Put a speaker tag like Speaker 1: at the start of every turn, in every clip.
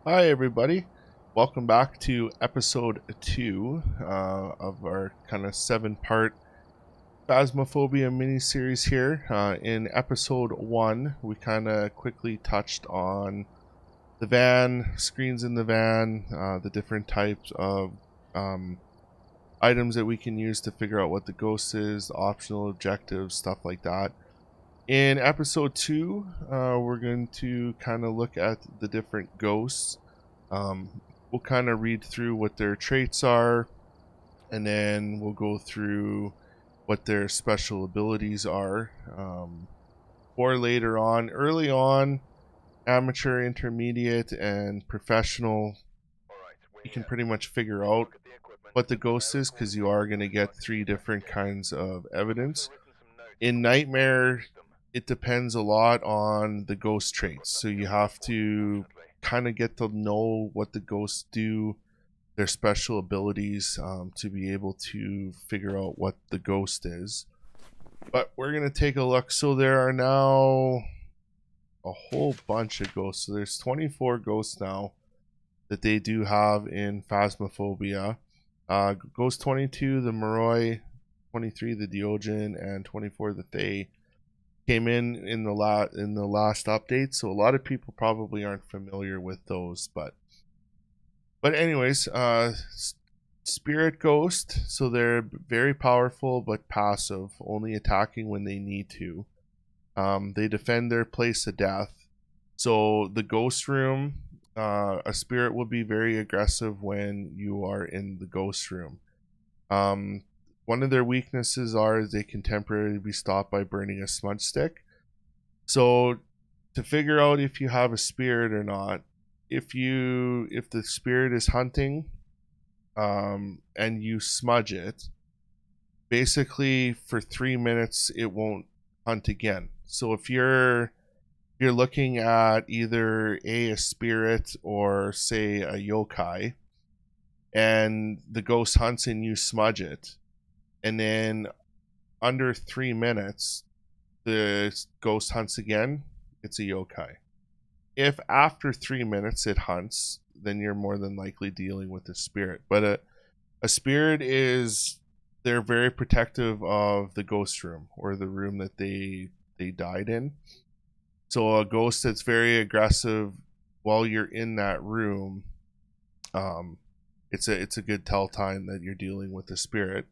Speaker 1: Hi, everybody. Welcome back to episode 2 of our kind of 7-part Phasmophobia mini-series here. In episode 1, we kind of quickly touched on the van, screens in the van, the different types of um, items that we can use to figure out what the ghost is, the optional objectives, stuff like that. In episode 2, we're going to kind of look at the different ghosts. We'll kind of read through what their traits are, and then we'll go through what their special abilities are. For later on, early on, amateur, intermediate, and professional, you can pretty much figure out what the ghost is because you are going to get 3 different kinds of evidence. In Nightmare, it depends a lot on the ghost traits. So you have to kind of get to know what the ghosts do, their special abilities, to be able to figure out what the ghost is. But we're going to take a look. So there are now a whole bunch of ghosts. So there's 24 ghosts now that they do have in Phasmophobia. Ghost 22, the Moroi, 23, the Diogen, and 24, the Thay came in the last update, so a lot of people probably aren't familiar with those. But anyways, Spirit Ghost, so they're very powerful but passive, only attacking when they need to. They defend their place of death. So the ghost room, a spirit will be very aggressive when you are in the ghost room. One of their weaknesses are they can temporarily be stopped by burning a smudge stick. So to figure out if you have a spirit or not, if the spirit is hunting, and you smudge it, basically for 3 minutes it won't hunt again. So if you're looking at either a spirit or say a yokai, and the ghost hunts and you smudge it, and then under 3 minutes the ghost hunts again, it's a yokai. If after 3 minutes it hunts, then you're more than likely dealing with a spirit. But a spirit is, they're very protective of the ghost room or the room that they died in. So a ghost that's very aggressive while you're in that room, um, it's a good tell time that you're dealing with a spirit.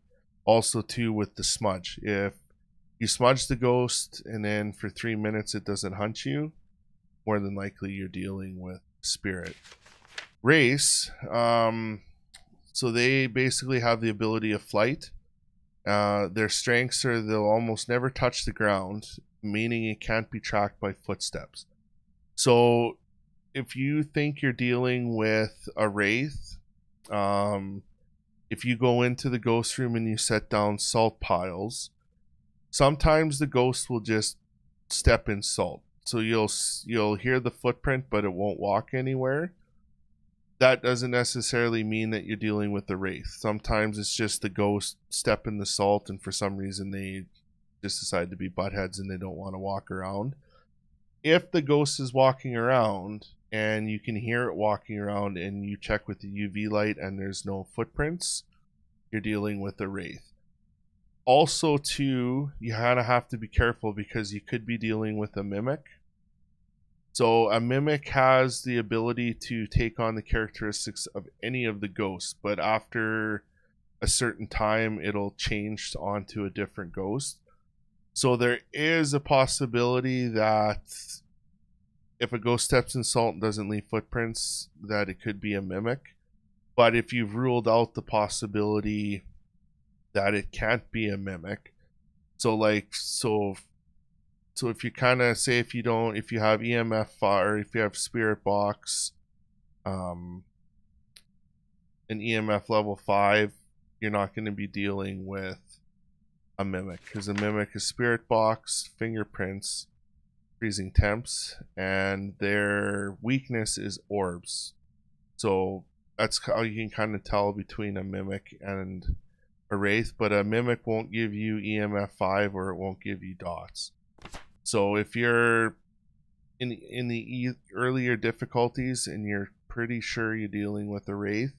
Speaker 1: Also, too, with the smudge, if you smudge the ghost and then for 3 minutes it doesn't hunt you, more than likely you're dealing with spirit. Race, so they basically have the ability of flight. Their strengths are they'll almost never touch the ground, meaning it can't be tracked by footsteps. So if you think you're dealing with a wraith, um, if you go into the ghost room and you set down salt piles, sometimes the ghost will just step in salt. So you'll hear the footprint, but it won't walk anywhere. That doesn't necessarily mean that you're dealing with the wraith. Sometimes it's just the ghost step in the salt, and for some reason they just decide to be buttheads and they don't want to walk around. If the ghost is walking around and you can hear it walking around and you check with the UV light and there's no footprints, you're dealing with a wraith. Also, too, you kind of have to be careful because you could be dealing with a mimic. So a mimic has the ability to take on the characteristics of any of the ghosts, but after a certain time it'll change onto a different ghost. So there is a possibility that if a ghost steps in salt and doesn't leave footprints, that it could be a mimic. But if you've ruled out the possibility that it can't be a mimic, so if you kind of say, if you have EMF or if you have spirit box, um an EMF level 5, you're not going to be dealing with a mimic because a mimic is spirit box, fingerprints, freezing temps, and their weakness is orbs. So that's how you can kind of tell between a mimic and a wraith. But a mimic won't give you EMF 5 or it won't give you dots. So if you're in the earlier difficulties and you're pretty sure you're dealing with a Wraith.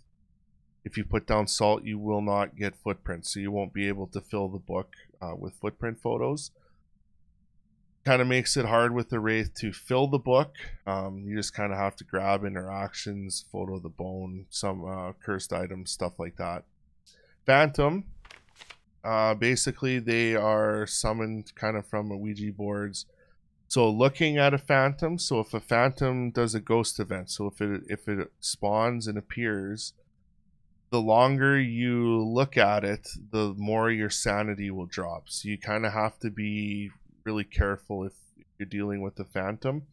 Speaker 1: If you put down salt, you will not get footprints, so you won't be able to fill the book with footprint photos. Kind of makes it hard with the Wraith to fill the book. You just kind of have to grab interactions, photo the bone, some cursed items, stuff like that. Phantom, basically they are summoned kind of from Ouija boards. So looking at a phantom, so if a phantom does a ghost event, so if it spawns and appears, the longer you look at it, the more your sanity will drop. So you kind of have to be really careful if you're dealing with a phantom.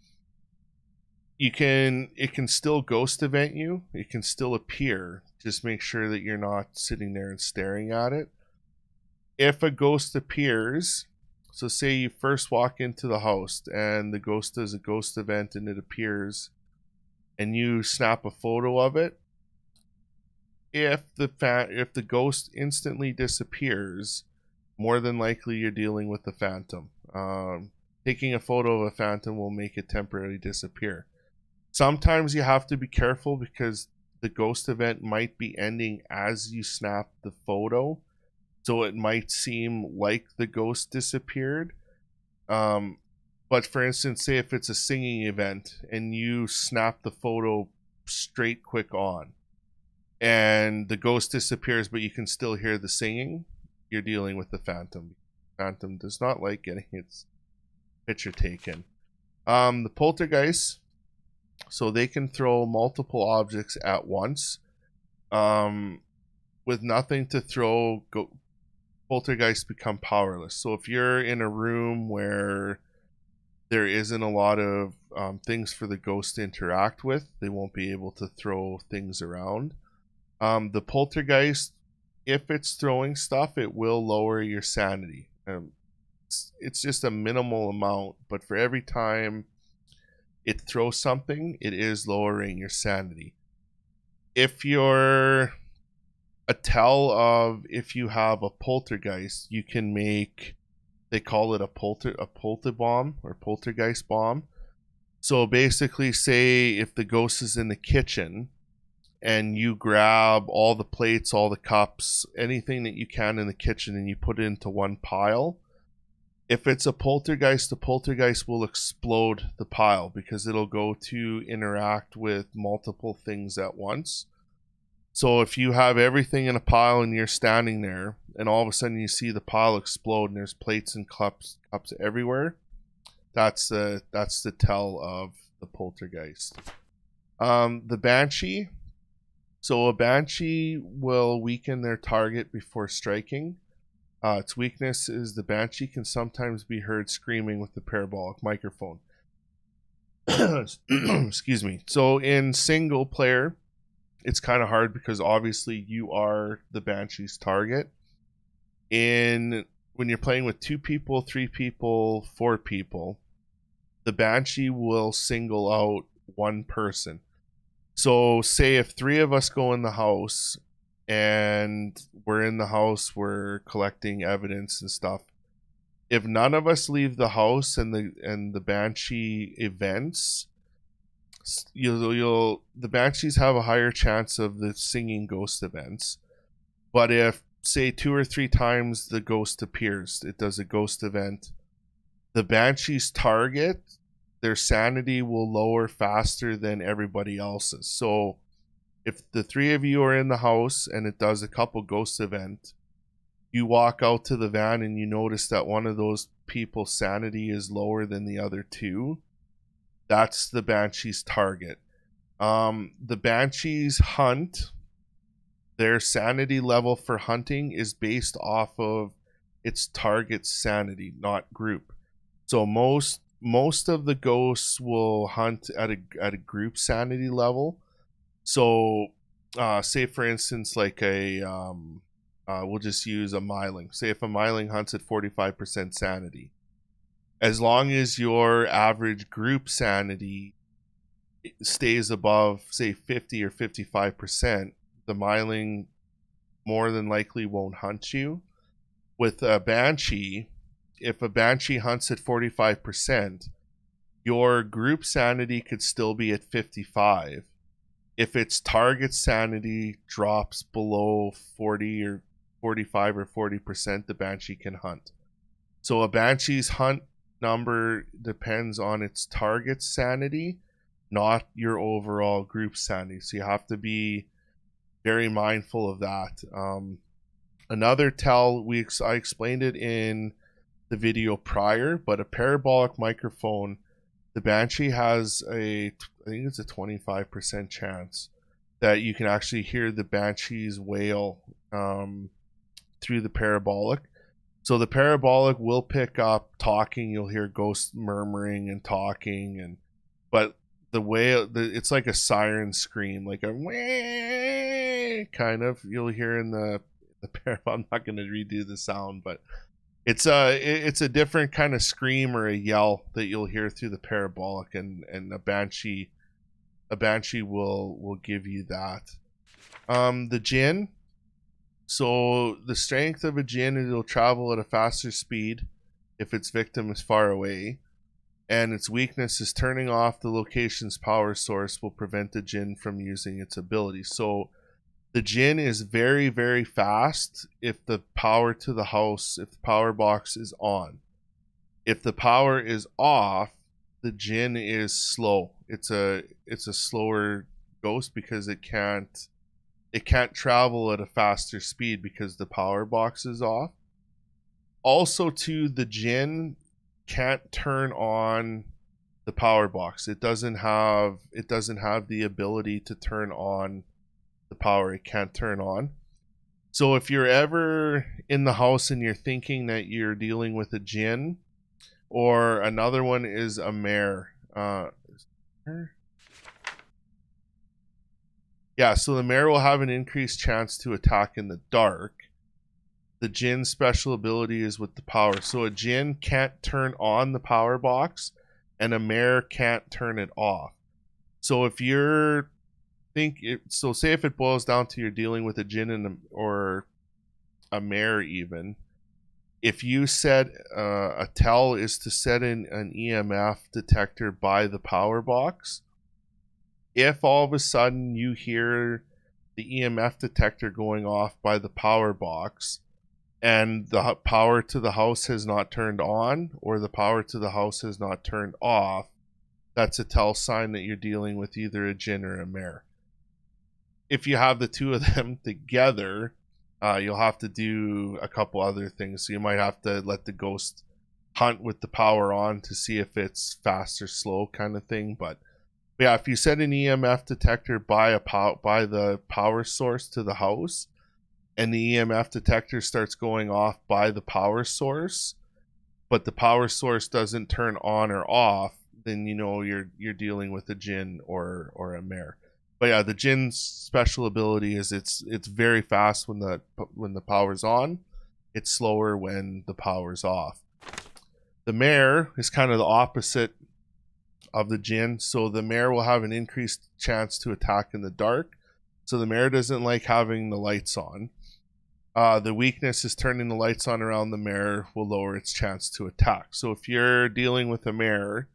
Speaker 1: It can still ghost event you. It can still appear. Just make sure that you're not sitting there and staring at it. If a ghost appears, so say you first walk into the house and the ghost does a ghost event and it appears, and you snap a photo of it. If the ghost instantly disappears, more than likely you're dealing with the phantom. Taking a photo of a phantom will make it temporarily disappear. Sometimes you have to be careful because the ghost event might be ending as you snap the photo, so it might seem like the ghost disappeared. But for instance, say if it's a singing event and you snap the photo straight quick on, and the ghost disappears but you can still hear the singing, you're dealing with the phantom. Phantom does not like getting its picture taken. The poltergeist, so they can throw multiple objects at once. With nothing to throw, poltergeists become powerless. So if you're in a room where there isn't a lot of things for the ghost to interact with, they won't be able to throw things around. The poltergeist, if it's throwing stuff, it will lower your sanity. It's just a minimal amount, but for every time it throws something, it is lowering your sanity. If you're a tell of if you have a poltergeist, you can make, they call it a polter bomb or poltergeist bomb. So basically, say if the ghost is in the kitchen and you grab all the plates, all the cups, anything that you can in the kitchen, and you put it into one pile. If it's a poltergeist, the poltergeist will explode the pile because it'll go to interact with multiple things at once. So if you have everything in a pile and you're standing there and all of a sudden you see the pile explode and there's plates and cups everywhere, that's the tell of the poltergeist. The Banshee. So a Banshee will weaken their target before striking. Its weakness is the Banshee can sometimes be heard screaming with the parabolic microphone. Excuse me. So in single player, it's kind of hard because obviously you are the Banshee's target. When you're playing with 2 people, 3 people, 4 people, the Banshee will single out one person. So say if 3 of us go in the house and we're in the house, we're collecting evidence and stuff. If none of us leave the house and the Banshee events, the Banshees have a higher chance of the singing ghost events. But if say 2 or 3 times the ghost appears, it does a ghost event, the Banshee's target, their sanity will lower faster than everybody else's. So if the 3 of you are in the house and it does a couple ghost event, you walk out to the van and you notice that one of those people's sanity is lower than the other 2, that's the Banshee's target. The Banshees hunt. Their sanity level for hunting is based off of its target's sanity, not group. So most of the ghosts will hunt at a group sanity level. So say for instance like we'll just use a myling. Say if a myling hunts at 45% sanity, as long as your average group sanity stays above say 50 or 55%, the myling more than likely won't hunt you. With a Banshee, if a Banshee hunts at 45%, your group sanity could still be at 55, If its target sanity drops below 40 or 45 or 40%, the Banshee can hunt. So a Banshee's hunt number depends on its target sanity, not your overall group sanity. So you have to be very mindful of that. Another tell, I explained it in the video prior, but a parabolic microphone, the Banshee has I think it's a 25% chance that you can actually hear the Banshee's wail through the parabolic. So the parabolic will pick up talking. You'll hear ghosts murmuring and talking, but the wail, it's like a siren scream, like a wah, kind of. You'll hear in the parabolic. I'm not going to redo the sound, but it's a different kind of scream or a yell that you'll hear through the parabolic, and a banshee will give you that. The Jinn. So the strength of a Jinn is it'll travel at a faster speed if its victim is far away, and its weakness is turning off the location's power source will prevent the Jinn from using its ability. So the Jinn is very, very fast if the power to the house, if the power box is on. If the power is off, the Jinn is slow. It's a slower ghost because it can't travel at a faster speed because the power box is off. Also, too, the Jinn can't turn on the power box. It doesn't have the ability to turn on the power. It can't turn on. So if you're ever in the house and you're thinking that you're dealing with a Jinn, or another one is a mare. Yeah, so the mare will have an increased chance to attack in the dark. The Jinn's special ability is with the power. So a Jinn can't turn on the power box, and a mare can't turn it off. So if you're say if it boils down to you're dealing with a Jinn or a mare even, if you set a tell is to set in an EMF detector by the power box. If all of a sudden you hear the EMF detector going off by the power box and the power to the house has not turned on, or the power to the house has not turned off, that's a tell sign that you're dealing with either a Jinn or a mare. If you have the two of them together, you'll have to do a couple other things. So you might have to let the ghost hunt with the power on to see if it's fast or slow kind of thing. But yeah, if you set an EMF detector by the power source to the house, and the EMF detector starts going off by the power source, but the power source doesn't turn on or off, then you know you're dealing with a Jinn or a mare. But yeah, the Jinn's special ability is it's very fast when the power's on. It's slower when the power's off. The mare is kind of the opposite of the Jinn. So the mare will have an increased chance to attack in the dark. So the mare doesn't like having the lights on. The weakness is turning the lights on around the mare will lower its chance to attack. So if you're dealing with a mare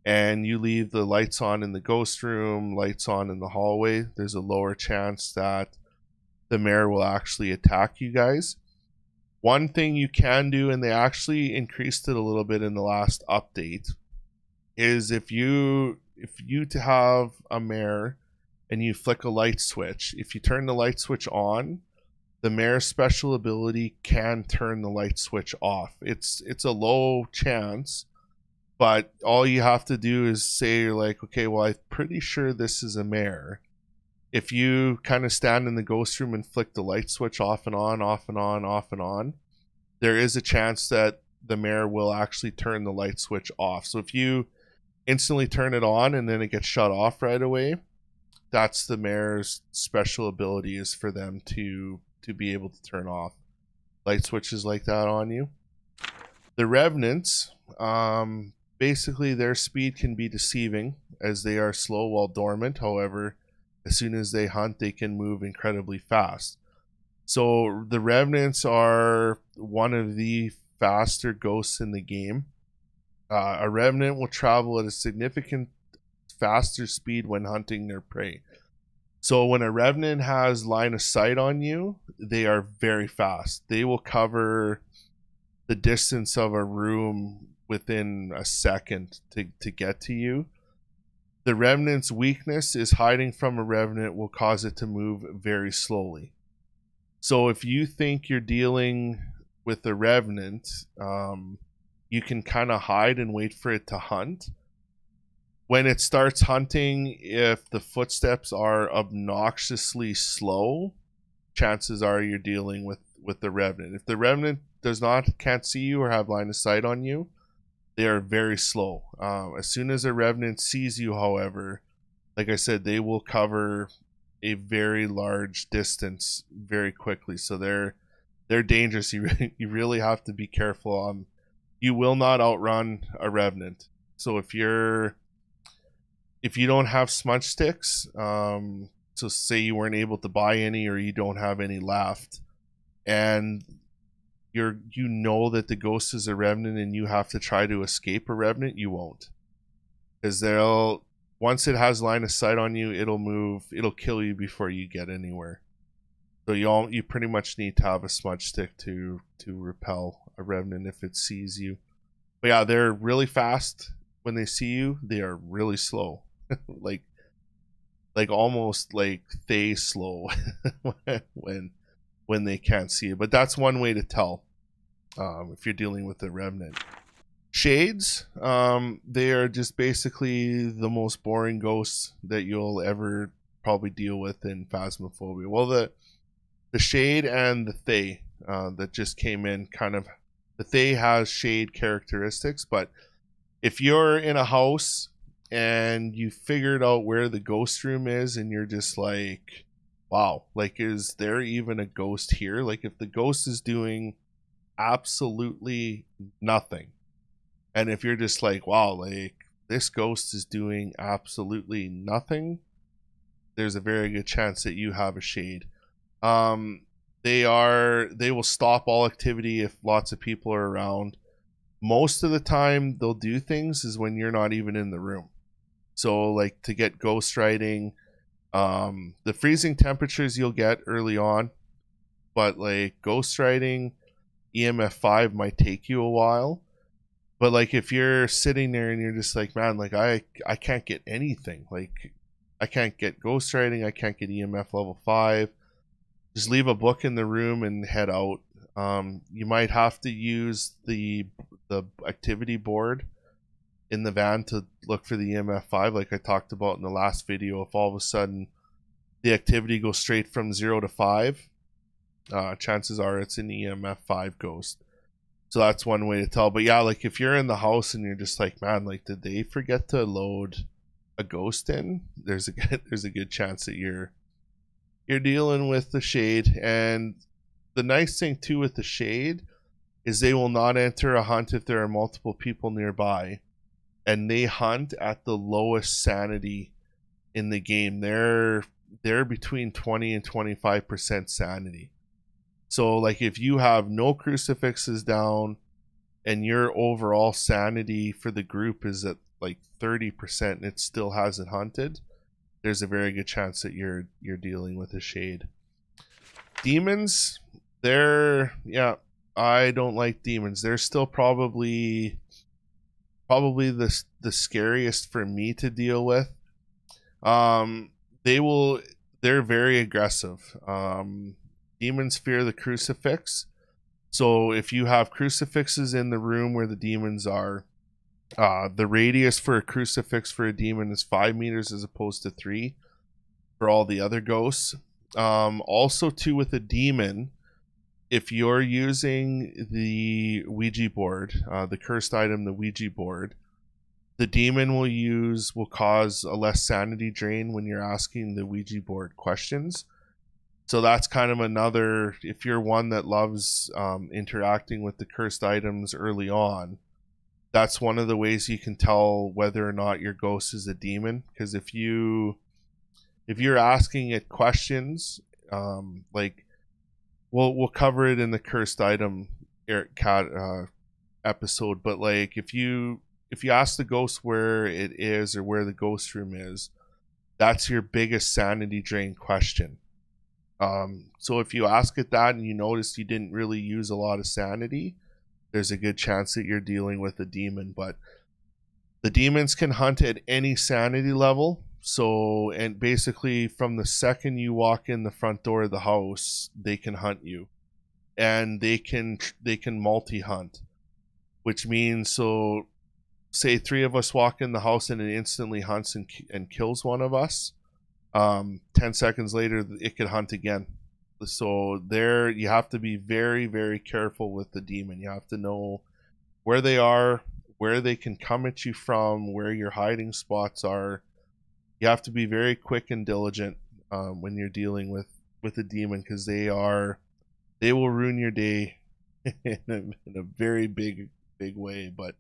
Speaker 1: and you leave the lights on in the ghost room, lights on in the hallway, there's a lower chance that the mare will actually attack you guys. One thing you can do, and they actually increased it a little bit in the last update, is if you to have a mare and you flick a light switch, if you turn the light switch on, the mare's special ability can turn the light switch off. It's a low chance, but all you have to do is say, you're like, okay, well, I'm pretty sure this is a mare. If you kind of stand in the ghost room and flick the light switch off and on, off and on, off and on, there is a chance that the mare will actually turn the light switch off. So if you instantly turn it on and then it gets shut off right away, that's the mare's special ability, is for them to be able to turn off light switches like that on you. The revenants, basically their speed can be deceiving as they are slow while dormant. However, as soon as they hunt, they can move incredibly fast. So the revenants are one of the faster ghosts in the game. A revenant will travel at a significant faster speed when hunting their prey. So when a revenant has line of sight on you, they are very fast. They will cover the distance of a room within a second to get to you. The revenant's weakness is hiding from a revenant will cause it to move very slowly. So if you think you're dealing with a revenant, you can kind of hide and wait for it to hunt. When it starts hunting, if the footsteps are obnoxiously slow, chances are you're dealing with the revenant. If the revenant can't see you or have line of sight on you, they are very slow. As soon as a revenant sees you, however, like I said, they will cover a very large distance very quickly. So they're dangerous. You really have to be careful. You will not outrun a revenant. So if you don't have smudge sticks, so say you weren't able to buy any or you don't have any left, and you know that the ghost is a revenant and you have to try to escape a revenant, you won't, because once it has line of sight on you, it'll kill you before you get anywhere. So you pretty much need to have a smudge stick to repel a revenant if it sees you. But yeah, they're really fast when they see you. They are really slow, like almost like they slow when they can't see you. But that's one way to tell if you're dealing with a revenant. Shades, they are just basically the most boring ghosts that you'll ever probably deal with in Phasmophobia. Well, the Shade and the Thay that just came in, the Thay has Shade characteristics, but if you're in a house and you figured out where the ghost room is and you're just like, wow, like, is there even a ghost here? Like, if the ghost is doing absolutely nothing, and if you're just like, wow, like, this ghost is doing absolutely nothing, there's a very good chance that you have a Shade. They will stop all activity if lots of people are around. Most of the time they'll do things is when you're not even in the room. So like to get ghost writing, the freezing temperatures you'll get early on, but like ghost writing, EMF 5 might take you a while. But like if you're sitting there and you're just like, man, like I can't get anything. Like I can't get ghost writing, I can't get EMF level 5. Just leave a book in the room and head out. You might have to use the activity board in the van to look for the EMF 5, like I talked about in the last video. If all of a sudden the activity goes straight from 0 to 5, chances are it's an EMF 5 ghost. So that's one way to tell. But yeah, like if you're in the house and you're just like, man, like did they forget to load a ghost in? There's a good chance that you're dealing with the Shade. And the nice thing too with the Shade is they will not enter a hunt if there are multiple people nearby, and they hunt at the lowest sanity in the game. They're between 20 and 25% sanity. So like if you have no crucifixes down and your overall sanity for the group is at like 30% and it still hasn't hunted, there's a very good chance that you're dealing with a Shade. Demons, I don't like demons. They're still probably the scariest for me to deal with. They're very aggressive. Demons fear the crucifix. So if you have crucifixes in the room where the demons are, the radius for a crucifix for a demon is 5 meters as opposed to 3 for all the other ghosts. Also too, with a demon, if you're using the Ouija board, the cursed item, the Ouija board, the demon will cause a less sanity drain when you're asking the Ouija board questions. So that's kind of another, if you're one that loves interacting with the cursed items early on, that's one of the ways you can tell whether or not your ghost is a demon. Because if you're asking it questions, like we'll cover it in the cursed item Eric Cat episode, but like if you ask the ghost where it is or where the ghost room is, that's your biggest sanity drain question. So if you ask it that and you notice you didn't really use a lot of sanity, there's a good chance that you're dealing with a demon. But the demons can hunt at any sanity level. So, and basically from the second you walk in the front door of the house, they can hunt you, and they can multi-hunt, which means, so say 3 of us walk in the house and it instantly hunts and kills one of us. 10 seconds later, it could hunt again. So there, you have to be very, very careful with the demon. You have to know where they are, where they can come at you from, where your hiding spots are. You have to be very quick and diligent when you're dealing with a demon, because they will ruin your day in a very big way. But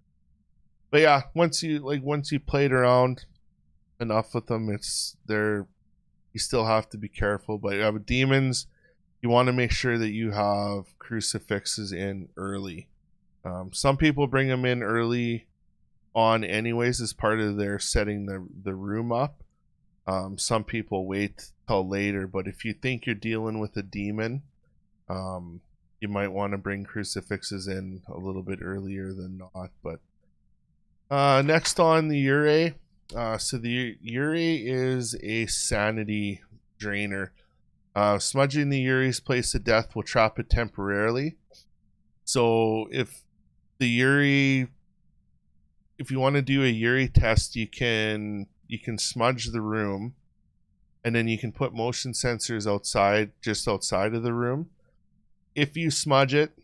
Speaker 1: yeah, once you played around enough with them, you still have to be careful. But with demons, you want to make sure that you have crucifixes in early. Some people bring them in early on anyways as part of their setting the room up. Some people wait till later, but if you think you're dealing with a demon, you might want to bring crucifixes in a little bit earlier than not. But next on the Ure. So the Ure is a sanity drainer. Smudging the Ure's place of death will trap it temporarily. So if you want to do a Ure test, you can smudge the room, and then you can put motion sensors just outside of the room. If you smudge it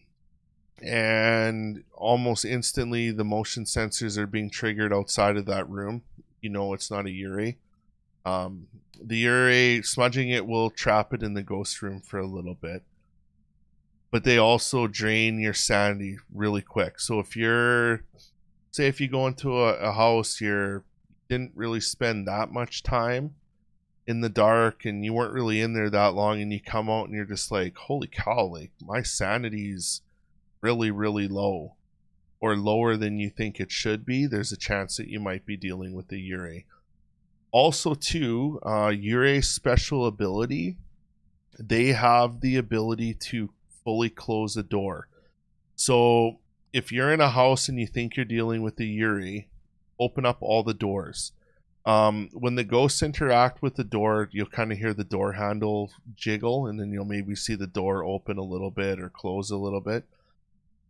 Speaker 1: and almost instantly the motion sensors are being triggered outside of that room, it's not a Ure. The Ure, smudging it will trap it in the ghost room for a little bit, but they also drain your sanity really quick. So if you go into a house, you didn't really spend that much time in the dark and you weren't really in there that long, and you come out and you're just like, holy cow, like my sanity's really, really low, or lower than you think it should be, there's a chance that you might be dealing with the Ure. Also too, Ure's special ability, they have the ability to fully close a door. So if you're in a house and you think you're dealing with the Ure, open up all the doors. When the ghosts interact with the door, you'll kind of hear the door handle jiggle, and then you'll maybe see the door open a little bit or close a little bit.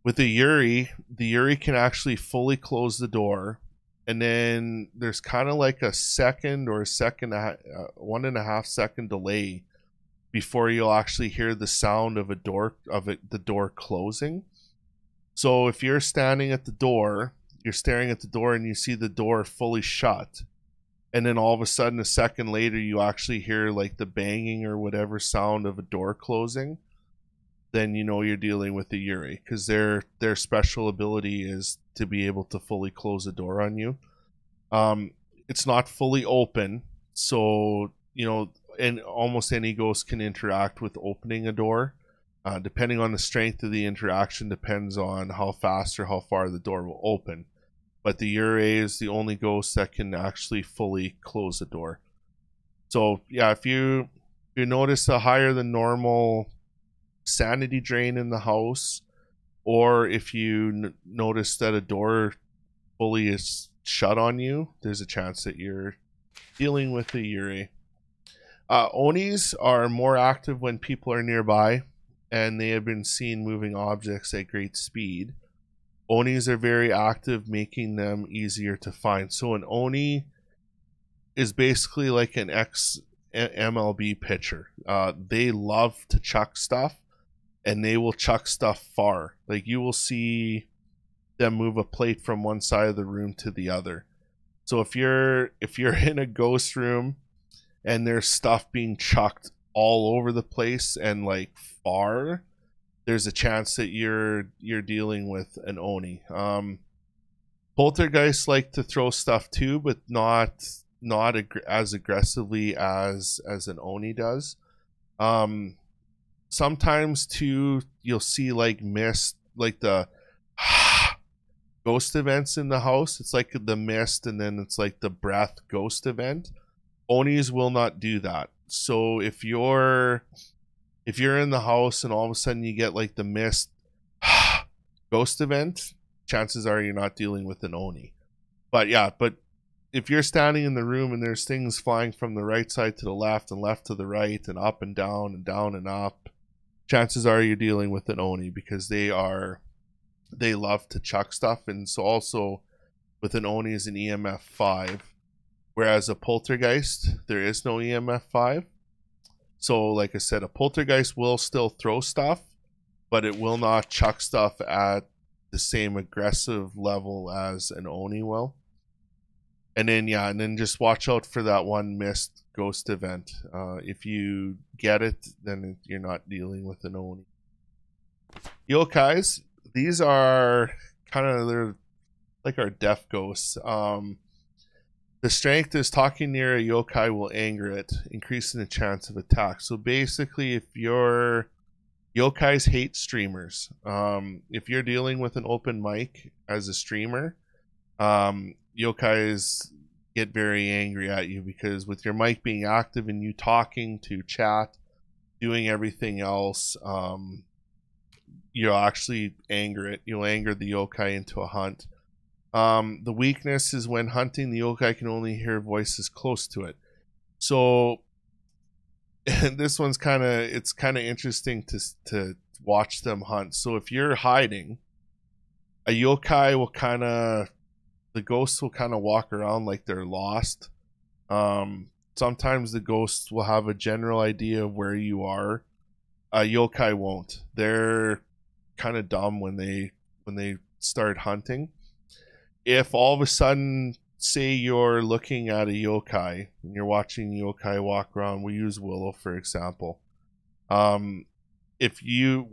Speaker 1: With the Ure can actually fully close the door, and then there's kind of like a second or 1.5 second delay before you'll actually hear the sound of the door closing. So if you're standing at the door, you're staring at the door and you see the door fully shut, and then all of a sudden a second later you actually hear like the banging or whatever sound of a door closing, then you're dealing with the Ure, because their special ability is to be able to fully close a door on you. It's not fully open, so and almost any ghost can interact with opening a door. Depending on the strength of the interaction, depends on how fast or how far the door will open. But the Ure is the only ghost that can actually fully close a door. So yeah, if you notice a higher than normal sanity drain in the house, or if you notice that a door fully is shut on you, there's a chance that you're dealing with the Ure. Onis are more active when people are nearby, and they have been seen moving objects at great speed. Onis are very active, making them easier to find. So an Oni is basically like an ex-MLB pitcher. They love to chuck stuff, and they will chuck stuff far. Like you will see them move a plate from one side of the room to the other. So if you're in a ghost room and there's stuff being chucked all over the place and like far, there's a chance that you're dealing with an Oni. Poltergeists like to throw stuff too, but not as aggressively as an Oni does. Sometimes too, you'll see like mist, like the ghost events in the house. It's like the mist, and then it's like the breath ghost event. Onis will not do that. So if you're in the house and all of a sudden you get like the mist ghost event, chances are you're not dealing with an Oni. But yeah, but if you're standing in the room and there's things flying from the right side to the left and left to the right and up and down and up, chances are you're dealing with an Oni, because they love to chuck stuff. And so also with an Oni is an EMF 5, whereas a Poltergeist, there is no EMF 5. So like I said, a Poltergeist will still throw stuff, but it will not chuck stuff at the same aggressive level as an Oni will. And then just watch out for that one missed ghost event. If you get it, then you're not dealing with an Oni. Yokais, these are they're like our death ghosts. The strength is talking near a yokai will anger it, increasing the chance of attack. So basically, if your yokais hate streamers, if you're dealing with an open mic as a streamer, yokais get very angry at you, because with your mic being active and you talking to chat, doing everything else, you'll actually anger it. You'll anger the yokai into a hunt. The weakness is when hunting, the yokai can only hear voices close to it. So this one's kind of interesting to watch them hunt. So if you're hiding, a yokai will the ghosts will walk around like they're lost. Sometimes the ghosts will have a general idea of where you are. A yokai won't. They're kind of dumb when they start hunting. If all of a sudden, say you're looking at a yokai and you're watching yokai walk around, we use Willow for example. If you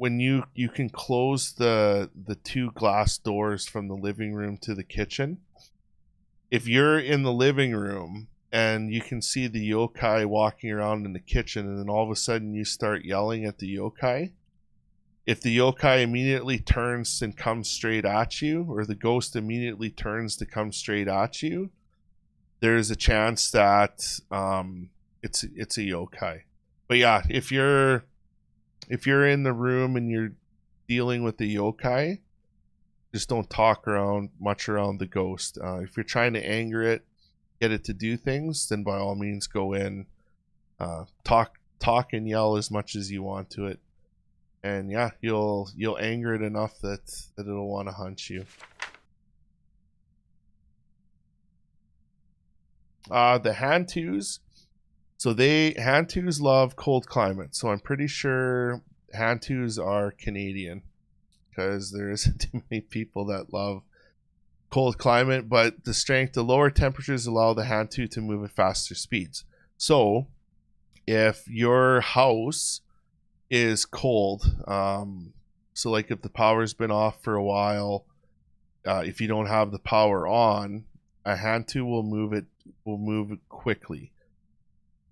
Speaker 1: can close the 2 glass doors from the living room to the kitchen. If you're in the living room and you can see the yokai walking around in the kitchen, and then all of a sudden you start yelling at the yokai, if the yokai immediately turns and comes straight at you, or the ghost immediately turns to come straight at you, there's a chance that it's a yokai. But yeah, if you're in the room and you're dealing with the yokai, just don't talk much around the ghost. If you're trying to anger it, get it to do things, then by all means go in, talk and yell as much as you want to it, and yeah, you'll anger it enough that it'll want to hunt you. The Hantus, so Hantus love cold climate. So I'm pretty sure Hantus are Canadian, because there isn't too many people that love cold climate. But the lower temperatures allow the Hantu to move at faster speeds. So if your house is cold, so like if the power's been off for a while, if you don't have the power on, a Hantu will move it quickly.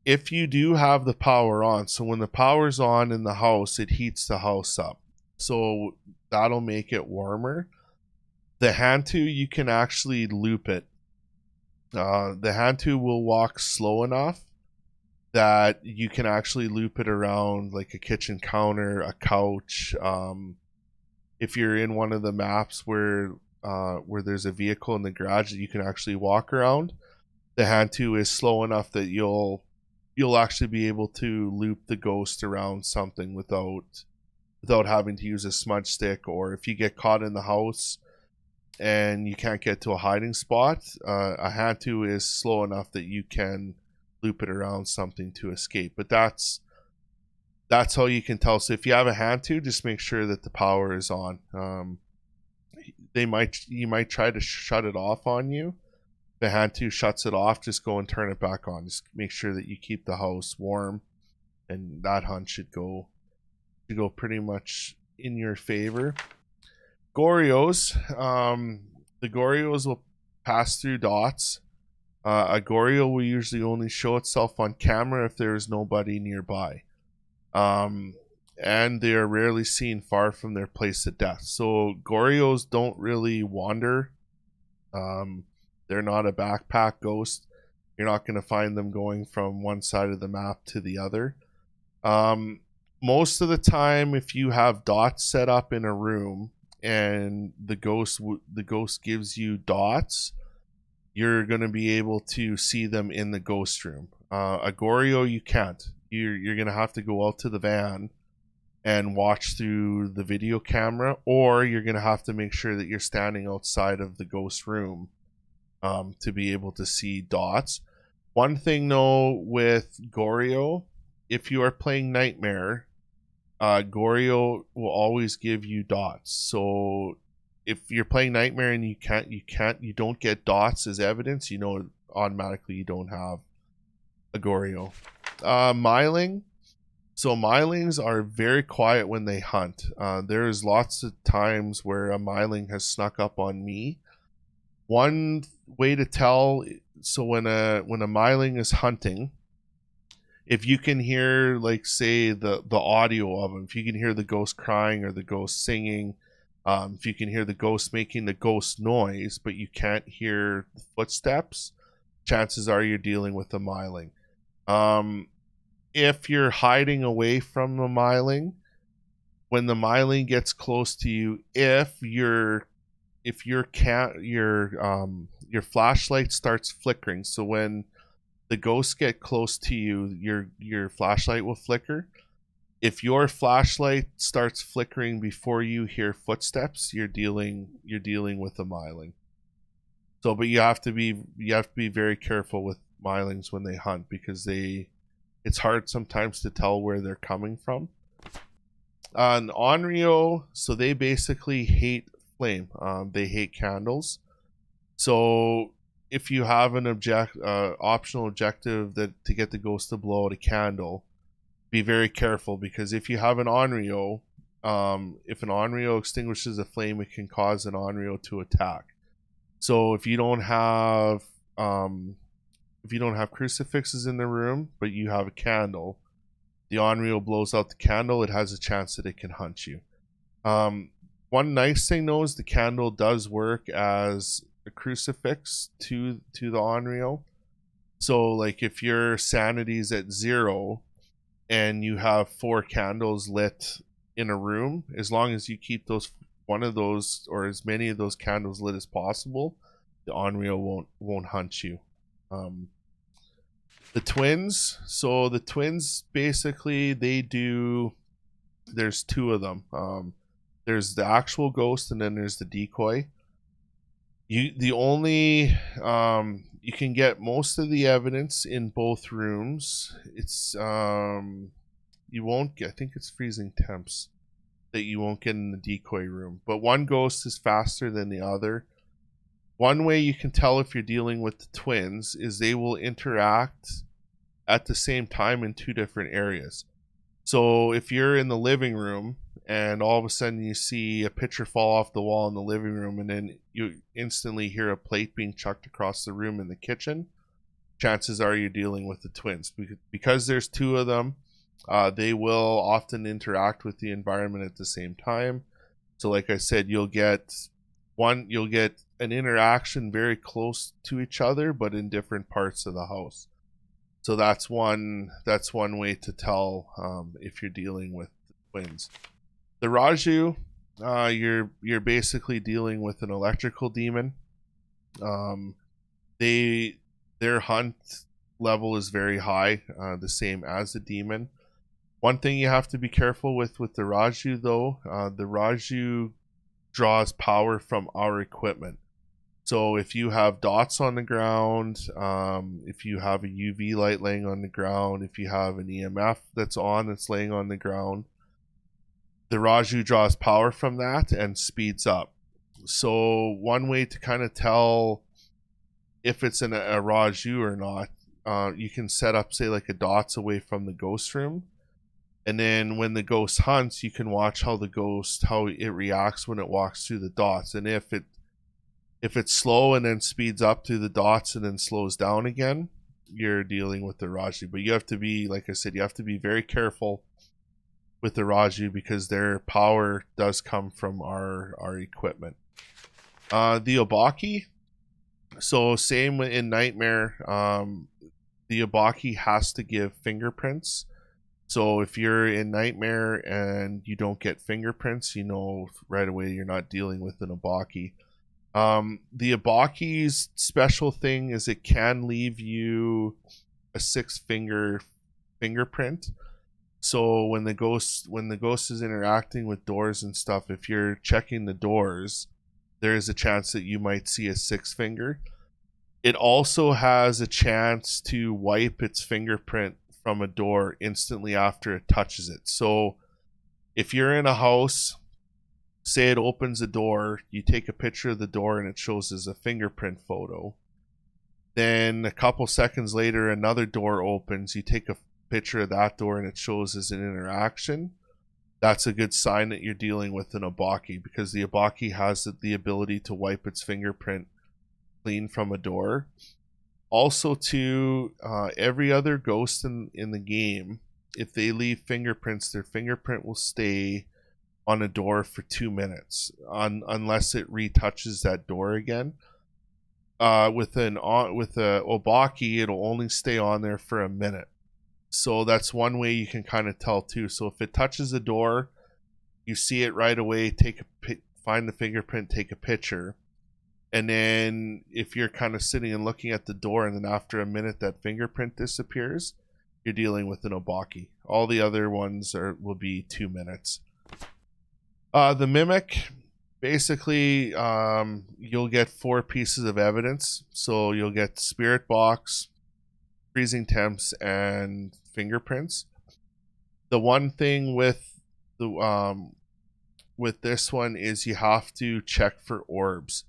Speaker 1: If you do have the power on, so when the power's on in the house, it heats the house up, so that'll make it warmer. The Hantu, you can actually loop it. The Hantu will walk slow enough that you can actually loop it around like a kitchen counter, a couch. If you're in one of the maps where there's a vehicle in the garage that you can actually walk around, the Hantu is slow enough that you'll actually be able to loop the ghost around something without having to use a smudge stick. Or if you get caught in the house and you can't get to a hiding spot, a Hantu is slow enough that you can loop it around something to escape. But that's how you can tell. So if you have a Hantu, just make sure that the power is on. You might try to shut it off on you. The Hantu shuts it off, just go and turn it back on. Just make sure that you keep the house warm, and that hunt should go pretty much in your favor. Gorios, the Gorios will pass through dots. A Goryo will usually only show itself on camera if there is nobody nearby, and they are rarely seen far from their place of death. So Gorios don't really wander. They're not a backpack ghost. You're not going to find them going from one side of the map to the other. Most of the time, if you have dots set up in a room and the ghost gives you dots, you're going to be able to see them in the ghost room. A Goryo, you can't. You're going to have to go out to the van and watch through the video camera, or you're going to have to make sure that you're standing outside of the ghost room to be able to see dots. One thing though with Goryo, if you are playing Nightmare, Goryo will always give you dots. So if you're playing Nightmare and you don't get dots as evidence, you know automatically you don't have a Goryo. Myling. So Mylings are very quiet when they hunt. There's lots of times where a Myling has snuck up on me. One way to tell, so when a Myling is hunting, if you can hear, like, say the audio of them, if you can hear the ghost crying or the ghost singing, if you can hear the ghost making the ghost noise, but you can't hear the footsteps, chances are you're dealing with a Myling. If you're hiding away from the Myling, when the Myling gets close to you, if your flashlight starts flickering, so when the ghosts get close to you, your flashlight will flicker. If your flashlight starts flickering before you hear footsteps, you're dealing with a Myling. So, but you have to be very careful with Mylings when they hunt, because it's hard sometimes to tell where they're coming from. On Onryo, so they basically hate flame. They hate candles. So if you have an optional objective to get the ghost to blow out a candle, be very careful, because if you have an Onryo, if an Onryo extinguishes a flame, it can cause an Onryo to attack. So if you don't have crucifixes in the room, but you have a candle, the Onryo blows out the candle, it has a chance that it can hunt you. One nice thing though is the candle does work as a crucifix to the Onryo. So like if your sanity is at 0 and you have 4 candles lit in a room, as long as you keep one of those or as many of those candles lit as possible, the Onryo won't hunt you. The twins. So the twins basically there's 2 of them. There's the actual ghost and then there's the decoy. You can get most of the evidence in both rooms. It's you won't get, I think it's freezing temps that you won't get in the decoy room. But one ghost is faster than the other. One way you can tell if you're dealing with the twins is they will interact at the same time in 2 different areas. So if you're in the living room and all of a sudden you see a picture fall off the wall in the living room and then you instantly hear a plate being chucked across the room in the kitchen, chances are you're dealing with the twins. Because there's 2 of them, they will often interact with the environment at the same time. So like I said, you'll get an interaction very close to each other but in different parts of the house. So that's one way to tell if you're dealing with the twins. The Raju, you're basically dealing with an electrical demon. Their hunt level is very high, the same as the demon. One thing you have to be careful with the Raju though, the Raju draws power from our equipment. So if you have dots on the ground, if you have a UV light laying on the ground, if you have an EMF that's laying on the ground, the Raju draws power from that and speeds up. So one way to kind of tell if it's a Raju or not, you can set up, say, like a dots away from the ghost room. And then when the ghost hunts, you can watch how it reacts when it walks through the dots. And if it's slow and then speeds up through the dots and then slows down again, you're dealing with the Raju. But you have to be, like I said, you have to be very careful with the Raju because their power does come from our equipment. The Obake, so same in Nightmare. the Obake has to give fingerprints. So if you're in Nightmare and you don't get fingerprints, you know right away you're not dealing with an Obake. The Obake's special thing is it can leave you a 6-finger fingerprint. So when the ghost is interacting with doors and stuff, if you're checking the doors, there is a chance that you might see a 6-finger. It also has a chance to wipe its fingerprint from a door instantly after it touches it. So if you're in a house, say it opens a door, you take a picture of the door and it shows as a fingerprint photo. Then a couple seconds later, another door opens, you take a picture of that door and it shows as an interaction. That's a good sign that you're dealing with an Obake, because the Obake has the ability to wipe its fingerprint clean from a door. Also, to every other ghost in the game, if they leave fingerprints, their fingerprint will stay on a door for 2 minutes unless it retouches that door again. With a Obake, it'll only stay on there for a minute. So that's one way you can kind of tell too. So if it touches the door, you see it right away, find the fingerprint, take a picture. And then if you're kind of sitting and looking at the door and then after a minute that fingerprint disappears, you're dealing with an Obake. All the other ones will be 2 minutes. The Mimic, basically, you'll get 4 pieces of evidence. So you'll get spirit box, freezing temps, and fingerprints. The one thing with this one is you have to check for orbs.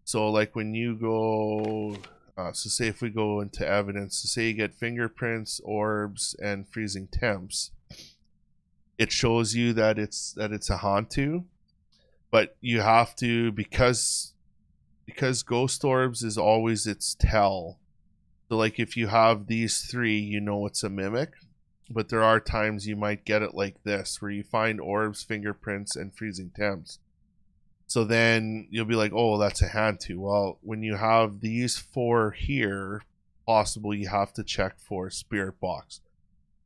Speaker 1: So like when you go, so say if we go into evidence, so say you get fingerprints, orbs, and freezing temps, it shows you that it's a Hantu, but you have to, because ghost orbs is always its tell. So like if you have these 3, you know it's a Mimic, but there are times you might get it like this, where you find orbs, fingerprints, and freezing temps. So then you'll be like, oh, that's a Hantu. Well, when you have these 4 here, possible you have to check for spirit box.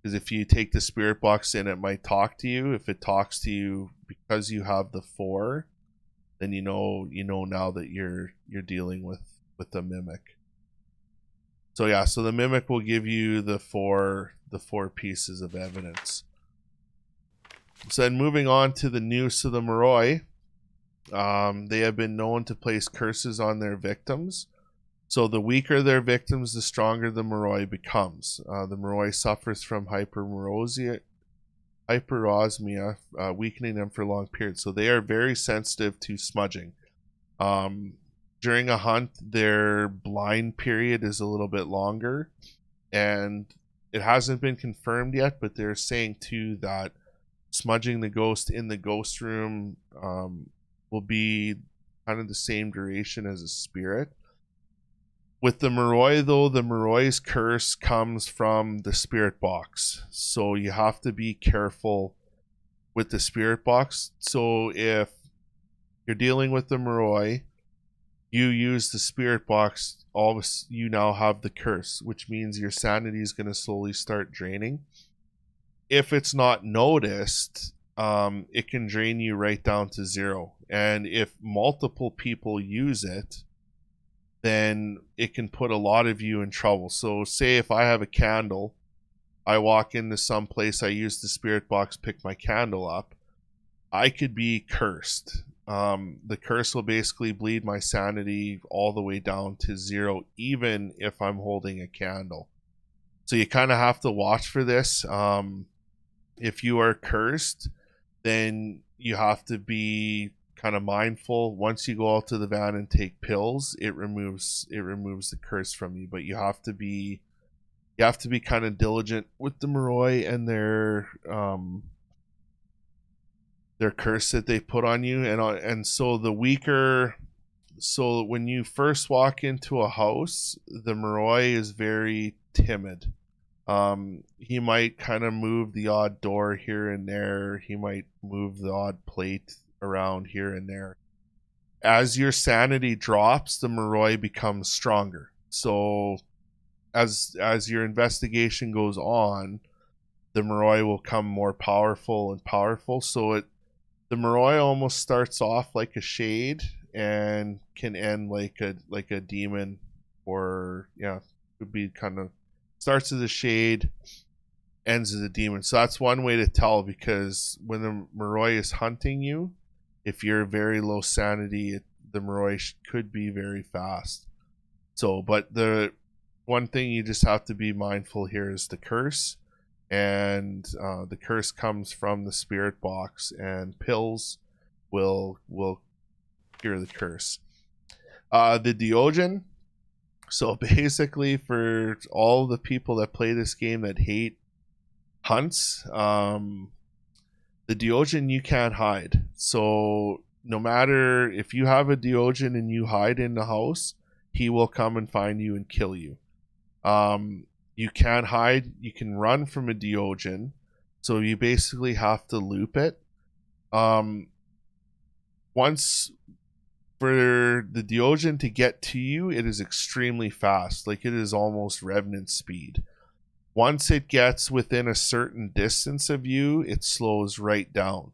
Speaker 1: Because if you take the spirit box in, it might talk to you. If it talks to you because you have the 4, then you know now that you're dealing with the Mimic. So yeah, so the Mimic will give you the 4 pieces of evidence. So then moving on to the noose of the Moroi. They have been known to place curses on their victims. So the weaker their victims, the stronger the Moroi becomes. The Moroi suffers from hyperosmia, weakening them for long periods. So they are very sensitive to smudging. During a hunt, their blind period is a little bit longer, and it hasn't been confirmed yet, but they're saying too that smudging the ghost in the ghost room will be kind of the same duration as a spirit. With the Moroi though, the Moroi's curse comes from the spirit box. So you have to be careful with the spirit box. So if you're dealing with the Moroi, you use the spirit box, you now have the curse, which means your sanity is going to slowly start draining. If it's not noticed, it can drain you right down to 0. And if multiple people use it, then it can put a lot of you in trouble. So say if I have a candle, I walk into some place, I use the spirit box, pick my candle up, I could be cursed. The curse will basically bleed my sanity all the way down to 0, even if I'm holding a candle. So you kind of have to watch for this. If you are cursed, then you have to be kind of mindful. Once you go out to the van and take pills, it removes the curse from you. But you have to be kind of diligent with the Moroi and their curse that they put on you. And so the weaker, so when you first walk into a house, the Moroi is very timid. He might kind of move the odd door here and there. He might move the odd plate around here and there. As your sanity drops, the Moroi becomes stronger. So as your investigation goes on, the Moroi will come more powerful and powerful. So the Moroi almost starts off like a shade and can end like a demon, or yeah, would be kind of starts as a shade, ends as a demon. So that's one way to tell, because when the Moroi is hunting you, if you're very low sanity, the Moroi could be very fast. So, but the one thing you just have to be mindful here is the curse, and the curse comes from the spirit box, and pills will cure the curse. The Diogen. So basically, for all the people that play this game that hate hunts, the Diogen, you can't hide. So no matter if you have a Diogen and you hide in the house, he will come and find you and kill you. You can't hide. You can run from a Diogen, so you basically have to loop it. Once for the Diogen to get to you, it is extremely fast. Like, it is almost Revenant speed. Once it gets within a certain distance of you, it slows right down.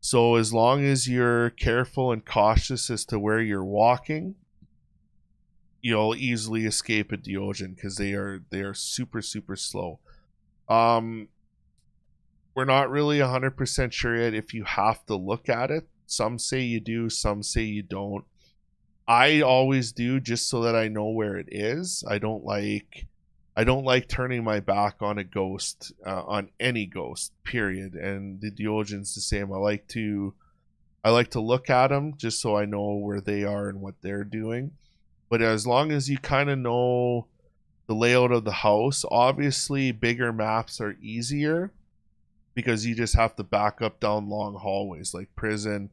Speaker 1: So as long as you're careful and cautious as to where you're walking, you'll easily escape a Diogen, because they are super slow. We're not really 100% sure yet if you have to look at it. Some say you do, some say you don't. I always do, just so that I know where it is. I don't like turning my back on a ghost, on any ghost, period. And the Diogen's the same. I like to look at them just so I know where they are and what they're doing. But as long as you kind of know the layout of the house, obviously bigger maps are easier, because you just have to back up down long hallways, like prison,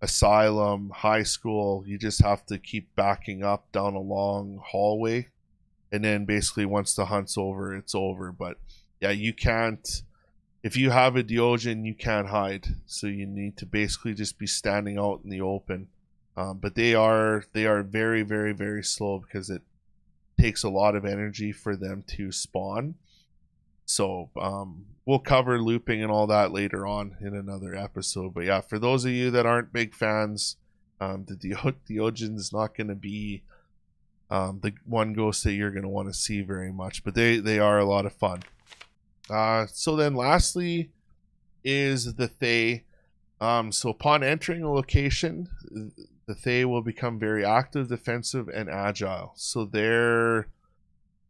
Speaker 1: asylum, high school. You just have to keep backing up down a long hallway, and then basically once the hunt's over, it's over. But yeah, you can't, if you have a Diogen, you can't hide, so you need to basically just be standing out in the open. But they are very slow, because it takes a lot of energy for them to spawn. So we'll cover looping and all that later on in another episode. But yeah, for those of you that aren't big fans, the Diogen is not going to be the one ghost that you're going to want to see very much. But they are a lot of fun. So then lastly is the Thaye. So upon entering a location, the Thaye will become very active, defensive, and agile. So they're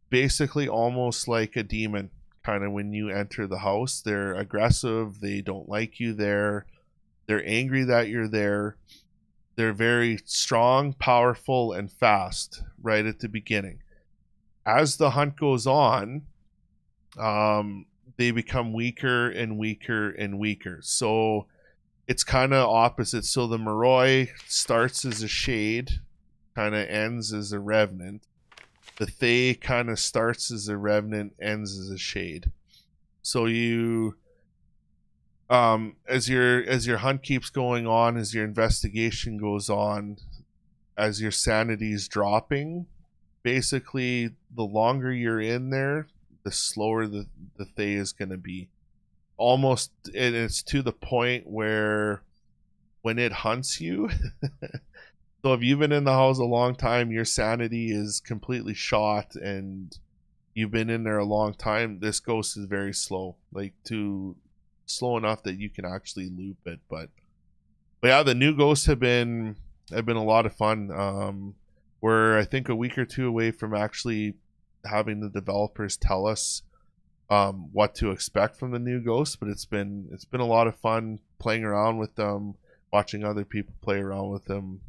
Speaker 1: basically almost like a demon, kind of, when you enter the house. They're aggressive. They don't like you there. They're angry that you're there. They're very strong, powerful, and fast right at the beginning. As the hunt goes on, they become weaker and weaker and weaker. So it's kind of opposite. So the Moroi starts as a shade, kind of ends as a revenant. The Thaye kind of starts as a revenant, ends as a shade. So you, as your hunt keeps going on, as your investigation goes on, as your sanity is dropping, basically the longer you're in there, the slower the Thaye is going to be. Almost, and it's to the point where when it hunts you, so if you've been in the house a long time, your sanity is completely shot, and you've been in there a long time, this ghost is very slow, like slow enough that you can actually loop it. But yeah, the new ghosts have been a lot of fun. We're, I think, a week or two away from actually having the developers tell us what to expect from the new ghosts. But it's been a lot of fun playing around with them, watching other people play around with them,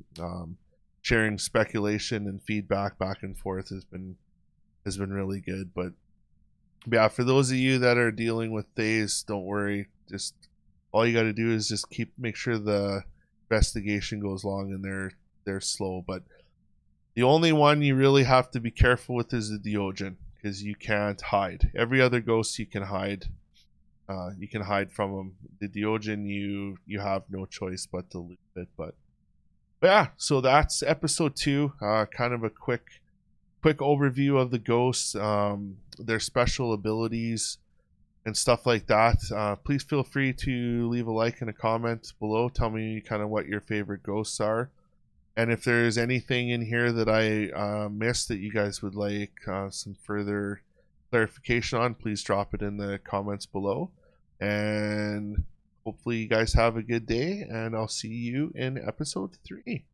Speaker 1: sharing speculation and feedback back and forth has been really good. But yeah, for those of you that are dealing with Thays, don't worry. Just all you got to do is just make sure the investigation goes long, and they're slow. But the only one you really have to be careful with is the Diogen, because you can't hide. Every other ghost you can hide. You can hide from them. The Diogen, you have no choice but to loop it. But yeah, so that's episode 2. Kind of a quick quick overview of the ghosts, their special abilities, and stuff like that. Please feel free to leave a like and a comment below. Tell me kind of what your favorite ghosts are. And if there's anything in here that I missed that you guys would like some further clarification on, please drop it in the comments below. And hopefully you guys have a good day, and I'll see you in episode 3.